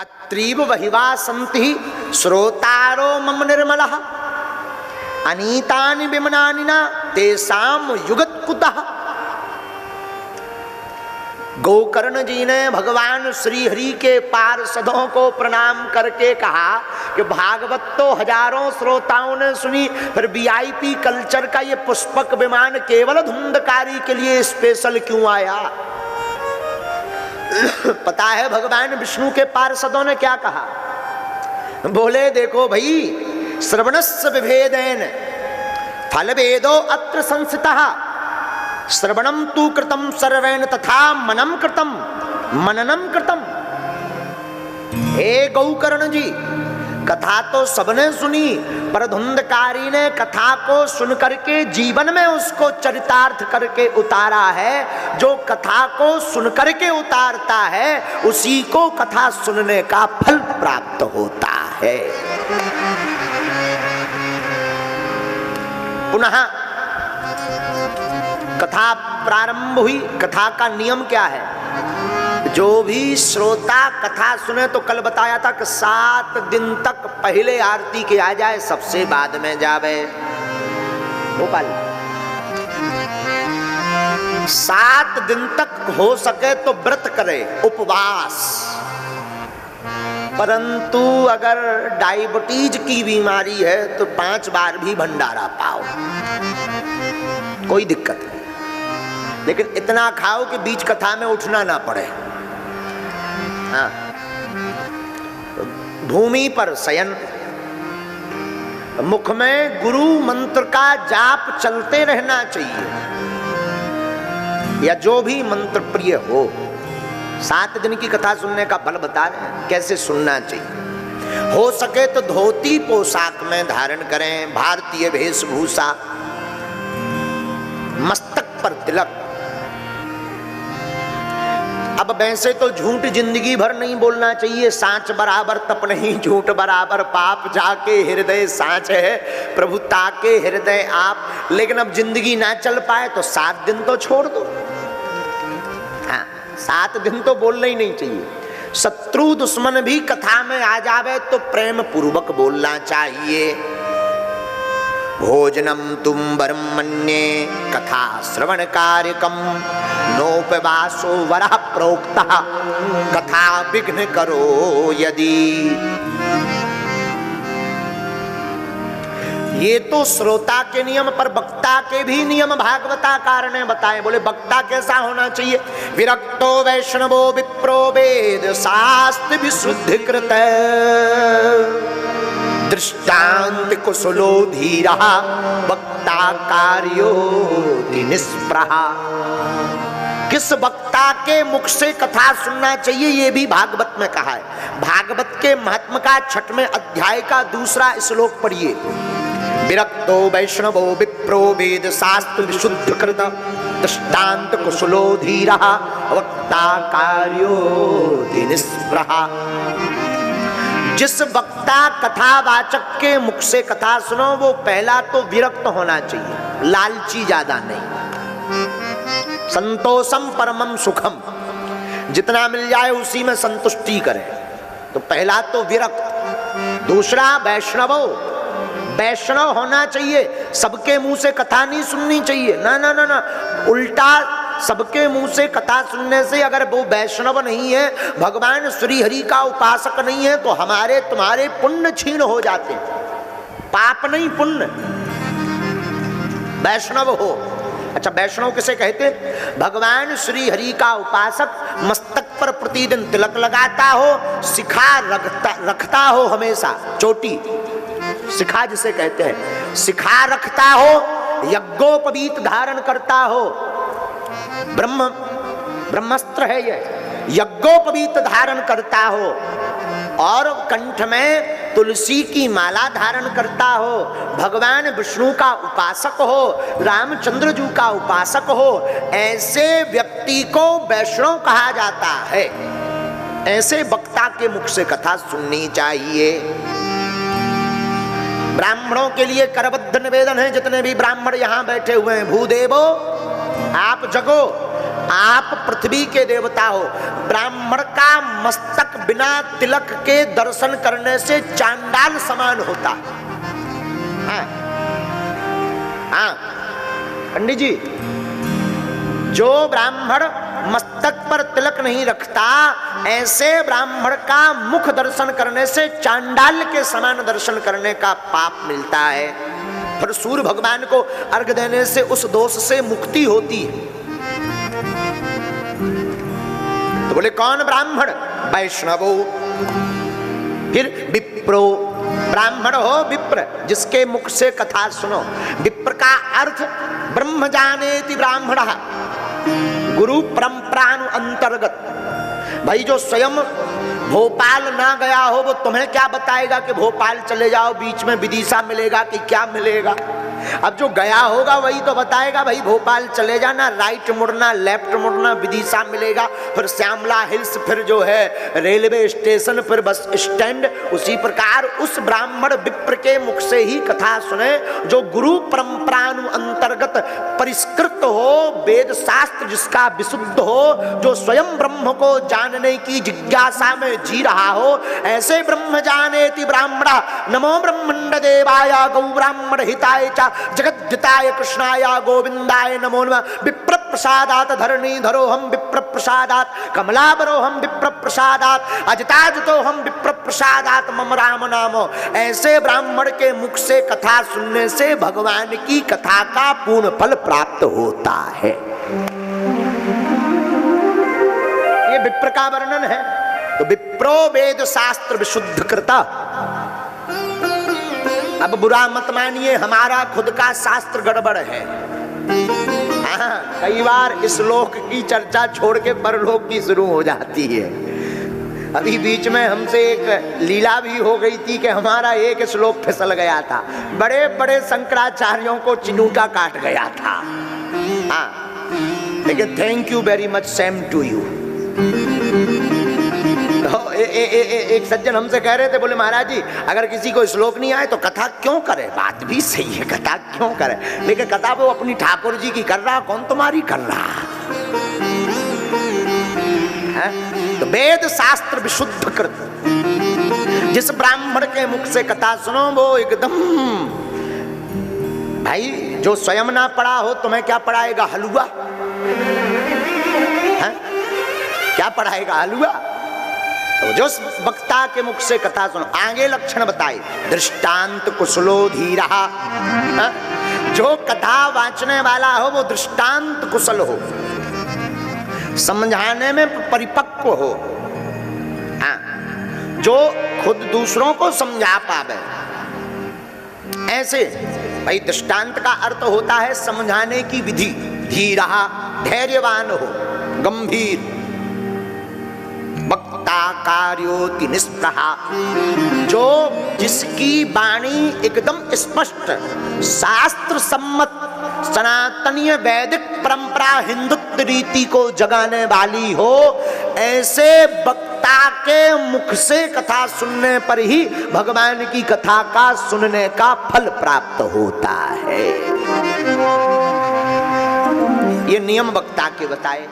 अत्रीव वहिवा संति श्रोतारो मम निर्मलः अनीतानि विमनानि न तेषां युगत कुतः। गोकर्ण जी ने भगवान श्री हरि के पार्षदों को प्रणाम करके कहा कि भागवत तो हजारों श्रोताओं ने सुनी, फिर वीआईपी कल्चर का ये पुष्पक विमान केवल धुंधकारी के लिए स्पेशल क्यों आया। पता है भगवान विष्णु के पार्षदों ने क्या कहा? बोले देखो भाई, श्रवणस्य विभेदेन फल वेदो अत्र संस्थितः श्रवणम तु कृतम सर्वेण तथा मनम कृतम मननम कृतम। हे गौकर्ण जी, कथा तो सबने सुनी, पर धुंधकारी ने कथा को सुन करके जीवन में उसको चरितार्थ करके उतारा है। जो कथा को सुन करके उतारता है उसी को कथा सुनने का फल प्राप्त होता है। पुनः कथा प्रारंभ हुई। कथा का नियम क्या है? जो भी श्रोता कथा सुने, तो कल बताया था कि 7 दिन तक पहले आरती के आ जाए, सबसे बाद में जावे। गोपाल 7 दिन तक हो सके तो व्रत करे, उपवास। परंतु अगर डायबिटीज की बीमारी है तो 5 बार भी भंडारा पाओ, कोई दिक्कत नहीं। लेकिन इतना खाओ कि बीच कथा में उठना ना पड़े। हाँ, भूमि पर शयन, मुख में गुरु मंत्र का जाप चलते रहना चाहिए, या जो भी मंत्र प्रिय हो। 7 दिन की कथा सुनने का फल बता रहे हैं, कैसे सुनना चाहिए। हो सके तो धोती पोशाक में धारण करें, भारतीय वेशभूषा, मस्तक पर तिलक। अब वैसे तो झूठ जिंदगी भर नहीं बोलना चाहिए, सांच बराबर तप नहीं, झूठ बराबर पाप, जाके हृदय सांच है प्रभु ताके हृदय आप। लेकिन अब जिंदगी ना चल पाए तो 7 दिन तो छोड़ दो। हाँ, 7 दिन तो बोलना ही नहीं चाहिए। शत्रु दुश्मन भी कथा में आ जावे तो प्रेम पूर्वक बोलना चाहिए। भोजनम तुम ब्रह्मण्ये कथा श्रवण कार्यकम नोपवासो वरः प्रोक्तः कथा विघ्न करो यदि। ये तो श्रोता के नियम, पर वक्ता के भी नियम भागवताकार ने बताए। बोले वक्ता कैसा होना चाहिए? विरक्तो वैष्णवो विप्रो वेद शास्त्र विशुद्धि कृत दृष्टांत कुशलो धीरा वक्ता कार्यो निष्प्रहा। किस वक्ता के मुख से कथा सुनना चाहिए ये भी भागवत में कहा है। भागवत के महात्म का 6वें अध्याय का 2रा श्लोक पढ़िए। विरक्तो वैष्णवो विप्रो वेद शास्त्र विशुद्ध कृत दृष्टांत कुशलो धीरा वक्ता कार्यो निष्प्रहा। जिस वक्ता कथावाचक के मुख से कथा सुनो वो पहला तो विरक्त होना चाहिए, लालची ज्यादा नहीं। संतोषम परमम सुखम, जितना मिल जाए उसी में संतुष्टि करें, तो पहला तो विरक्त। दूसरा वैष्णवो, वैष्णव होना चाहिए। सबके मुंह से कथा नहीं सुननी चाहिए, ना ना ना ना, उल्टा सबके मुंह से कथा सुनने से अगर वो वैष्णव नहीं है, भगवान श्री हरि का उपासक नहीं है, तो हमारे तुम्हारे पुण्य छीन हो जाते हैं। पाप नहीं पुण्य। वैष्णव हो। अच्छा, वैष्णव किसे कहते? भगवान श्री हरि का उपासक, मस्तक पर प्रतिदिन तिलक लगाता हो, शिखा रखता हो, हमेशा चोटी शिखा जिसे कहते हैं, शिखा रखता हो, यज्ञोपवीत धारण करता हो। ब्रह्मास्त्र है ये, यज्ञोपवीत धारण करता हो, और कंठ में तुलसी की माला धारण करता हो, भगवान विष्णु का उपासक हो, रामचंद्र जी का उपासक हो, ऐसे व्यक्ति को वैष्णव कहा जाता है। ऐसे वक्ता के मुख से कथा सुननी चाहिए। ब्राह्मणों के लिए करबद्ध निवेदन है, जितने भी ब्राह्मण यहाँ बैठे हुए हैं, भूदेवो आप जगो, आप पृथ्वी के देवता हो। ब्राह्मण का मस्तक बिना तिलक के दर्शन करने से चांडाल समान होता है। हाँ पंडित जी, जो ब्राह्मण मस्तक पर तिलक नहीं रखता, ऐसे ब्राह्मण का मुख दर्शन करने से चांडाल के समान दर्शन करने का पाप मिलता है। फिर सूर्य भगवान को अर्घ देने से उस दोष से मुक्ति होती है। तो बोले कौन ब्राह्मण? वैष्णवो। फिर विप्रो, ब्राह्मण हो विप्र, जिसके मुख से कथा सुनो। विप्र का अर्थ ब्रह्म जानेति ब्राह्मणः, गुरु परंपरानु अंतर्गत। भाई जो स्वयं भोपाल ना गया हो वो तुम्हें क्या बताएगा कि भोपाल चले जाओ, बीच में विदिशा मिलेगा कि क्या मिलेगा। अब जो गया होगा वही तो बताएगा, भाई भोपाल चले जाना, राइट मुड़ना, लेफ्ट मुड़ना, विदिशा मिलेगा, फिर श्यामला हिल्स, फिर जो है रेलवे स्टेशन, फिर बस स्टैंड। उसी प्रकार उस ब्राह्मण विप्र के मुख से ही कथा सुने जो गुरु परंपरानु अंतर्गत परिष्कृत हो, वेद शास्त्र जिसका विशुद्ध हो, जो स्वयं ब्रह्म को जानने की जिज्ञासा में जी रहा हो। ऐसे ब्रह्म जानेति ब्राह्मणः, नमो ब्रह्मण्ड देवाय गौ ब्राह्मण हिताय च जगद्धिताय कृष्णाय गोविंदाय नमो नमः। विप्र प्रसादात धरणीधरो हम विप्र प्रसादात, कमलाबरो हम विप्र प्रसादात, अजिताजितो हम विप्र प्रसादात मम राम नामो। ऐसे ब्राह्मण के मुख से कथा सुनने से भगवान की कथा का पूर्ण फल प्राप्त होता है। ये विप्र का वर्णन है। तो विप्रो वेद शास्त्र विशुद्ध कृता। अब बुरा मत मानिए, हमारा खुद का शास्त्र गड़बड़ है। कई बार इस लोक की चर्चा छोड़ के परलोक की शुरू हो जाती है। अभी बीच में हमसे एक लीला भी हो गई थी कि हमारा एक श्लोक फिसल गया था, बड़े बड़े शंकराचार्यों को चिनूटा काट गया था। हाँ, लेकिन thank you very much, same to you. तो एक सज्जन हमसे कह रहे थे, बोले महाराज जी अगर किसी को श्लोक नहीं आए तो कथा क्यों करे? बात भी सही है, कथा क्यों करे, लेकिन कथा वो अपनी ठाकुर जी की कर रहा, कौन तुम्हारी कर रहा है? तो वेद शास्त्र विशुद्ध कृत, जिस ब्राह्मण के मुख से कथा सुनो वो एकदम, भाई जो स्वयं ना पढ़ा हो तुम्हें क्या पढ़ाएगा? हलवा है? क्या पढ़ाएगा? हलवा। तो जो वक्ता के मुख से कथा सुनो, आगे लक्षण बताए, दृष्टांत कुशलो धीरहा। जो कथा वाचने वाला हो वो दृष्टांत कुशल हो, समझाने में परिपक्व हो। हाँ, जो खुद दूसरों को समझा पावे। ऐसे भाई दृष्टांत का अर्थ होता है समझाने की विधि। धीरहा, धैर्यवान हो, गंभीर। वक्ता कार्योति निष्प्रहा, जो जिसकी वाणी एकदम स्पष्ट, शास्त्र सम्मत, सनातनीय वैदिक परंपरा हिंदुत्व रीति को जगाने वाली हो। ऐसे वक्ता के मुख से कथा सुनने पर ही भगवान की कथा का सुनने का फल प्राप्त होता है। ये नियम वक्ता के बताए।